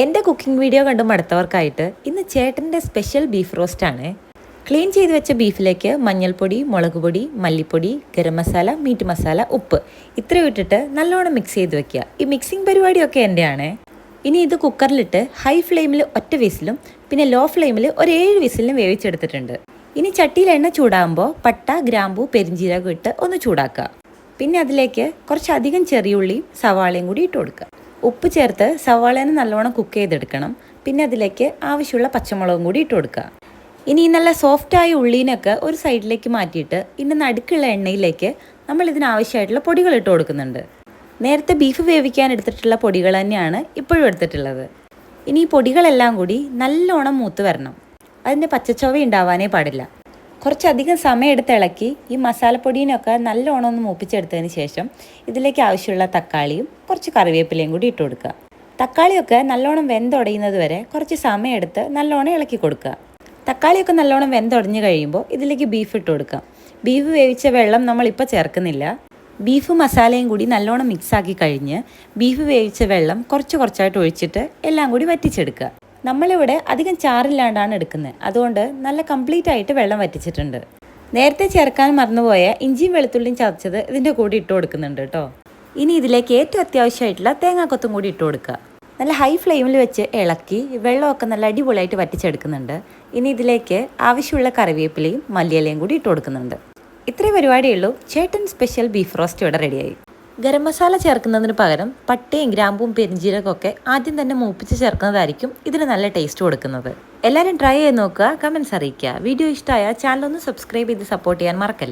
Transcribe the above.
എൻ്റെ cooking video കണ്ട് മടുത്തവർക്കായിട്ട് ഇന്ന് ചേട്ടൻ്റെ സ്പെഷ്യൽ ബീഫ് റോസ്റ്റാണ്. ക്ലീൻ ചെയ്ത് വെച്ച ബീഫിലേക്ക് മഞ്ഞൾപ്പൊടി, മുളക് പൊടി, മല്ലിപ്പൊടി, ഗരം മസാല, മീറ്റ് മസാല, ഉപ്പ് ഇത്രയും ഇട്ടിട്ട് നല്ലോണം മിക്സ് ചെയ്ത് വെക്കുക. ഈ മിക്സിംഗ് പരിപാടിയൊക്കെ എൻ്റെയാണ്. ഇനി ഇത് കുക്കറിലിട്ട് ഹൈ ഫ്ലെയിമിൽ ഒറ്റ വിസിലും പിന്നെ ലോ ഫ്ലെയിമിൽ ഒരു 7 വിസിലിനും വേവിച്ചെടുത്തിട്ടുണ്ട്. ഇനി ചട്ടിയിൽ എണ്ണ ചൂടാകുമ്പോൾ പട്ട, ഗ്രാമ്പൂ, പെരിഞ്ജീരകം ഇട്ട് ഒന്ന് ചൂടാക്കുക. പിന്നെ അതിലേക്ക് കുറച്ചധികം ചെറിയുള്ളിയും സവാളയും കൂടി ഇട്ട് കൊടുക്കുക. ഉപ്പ് ചേർത്ത് സവാളേനെ നല്ലോണം കുക്ക് ചെയ്തെടുക്കണം. പിന്നെ അതിലേക്ക് ആവശ്യമുള്ള പച്ചമുളകും കൂടി ഇട്ട് കൊടുക്കുക. ഇനി നല്ല സോഫ്റ്റായ ഉള്ളീനൊക്കെ ഒരു സൈഡിലേക്ക് മാറ്റിയിട്ട് ഇനി നടുക്കുള്ള എണ്ണയിലേക്ക് നമ്മൾ ഇതിനാവശ്യമായിട്ടുള്ള പൊടികൾ ഇട്ട് കൊടുക്കുന്നുണ്ട്. നേരത്തെ ബീഫ് വേവിക്കാൻ എടുത്തിട്ടുള്ള പൊടികൾ തന്നെയാണ് ഇപ്പോഴും എടുത്തിട്ടുള്ളത്. ഇനി ഈ പൊടികളെല്ലാം കൂടി നല്ലോണം മൂത്ത് വരണം. അതിൻ്റെ പച്ചച്ചൊവ ഉണ്ടാവാനേ പാടില്ല. കുറച്ചധികം സമയമെടുത്ത് ഇളക്കി ഈ മസാലപ്പൊടീനൊക്കെ നല്ലോണം ഒന്ന് മൂപ്പിച്ചെടുത്തതിന് ശേഷം ഇതിലേക്ക് ആവശ്യമുള്ള തക്കാളിയും കുറച്ച് കറിവേപ്പിലയും കൂടി ഇട്ട് കൊടുക്കുക. തക്കാളിയൊക്കെ നല്ലോണം വെന്തുടയുന്നത് വരെ കുറച്ച് സമയമെടുത്ത് നല്ലോണം ഇളക്കി കൊടുക്കുക. തക്കാളിയൊക്കെ നല്ലോണം വെന്തുടഞ്ഞ് കഴിയുമ്പോൾ ഇതിലേക്ക് ബീഫ് ഇട്ട് കൊടുക്കുക. ബീഫ് വേവിച്ച വെള്ളം നമ്മളിപ്പോൾ ചേർക്കുന്നില്ല. ബീഫ് മസാലയും കൂടി നല്ലോണം മിക്സാക്കി കഴിഞ്ഞ് ബീഫ് വേവിച്ച വെള്ളം കുറച്ചായിട്ട് ഒഴിച്ചിട്ട് എല്ലാം കൂടി വറ്റിച്ചെടുക്കുക. നമ്മളിവിടെ അധികം ചാറില്ലാണ്ടാണ് എടുക്കുന്നത്. അതുകൊണ്ട് നല്ല കംപ്ലീറ്റ് ആയിട്ട് വെള്ളം വറ്റിച്ചിട്ടുണ്ട്. നേരത്തെ ചേർക്കാൻ മറന്നുപോയ ഇഞ്ചിയും വെളുത്തുള്ളിയും ചതച്ചത് ഇതിൻ്റെ കൂടി ഇട്ട് കൊടുക്കുന്നുണ്ട് കേട്ടോ. ഇനി ഇതിലേക്ക് ഏറ്റവും അത്യാവശ്യമായിട്ടുള്ള തേങ്ങാക്കൊത്തും കൂടി ഇട്ട് കൊടുക്കുക. നല്ല ഹൈ ഫ്ലെയിമിൽ വെച്ച് ഇളക്കി വെള്ളമൊക്കെ നല്ല അടിപൊളിയായിട്ട് വറ്റിച്ചെടുക്കുന്നുണ്ട്. ഇനി ഇതിലേക്ക് ആവശ്യമുള്ള കറിവേപ്പിലയും മല്ലിയിലയും കൂടി ഇട്ട് കൊടുക്കുന്നുണ്ട്. ഇത്രയും പരിപാടിയേ ഉള്ളൂ. ചേട്ടൻ സ്പെഷ്യൽ ബീഫ് റോസ്റ്റ് ഇവിടെ റെഡിയായി. ഗരം മസാല ചേർക്കുന്നതിന് പകരം പട്ടയും ഗ്രാമ്പും പെരിഞ്ജീരകമൊക്കെ ആദ്യം തന്നെ മൂപ്പിച്ച് ചേർക്കുന്നതായിരിക്കും ഇതിന് നല്ല ടേസ്റ്റ് കൊടുക്കുന്നത്. എല്ലാവരും ട്രൈ ചെയ്ത് നോക്കുക, കമൻസ് അറിയിക്കുക. വീഡിയോ ഇഷ്ടമായ ചാനൽ ഒന്ന് സബ്സ്ക്രൈബ് ചെയ്ത് സപ്പോർട്ട് ചെയ്യാൻ മറക്കല്ലേ.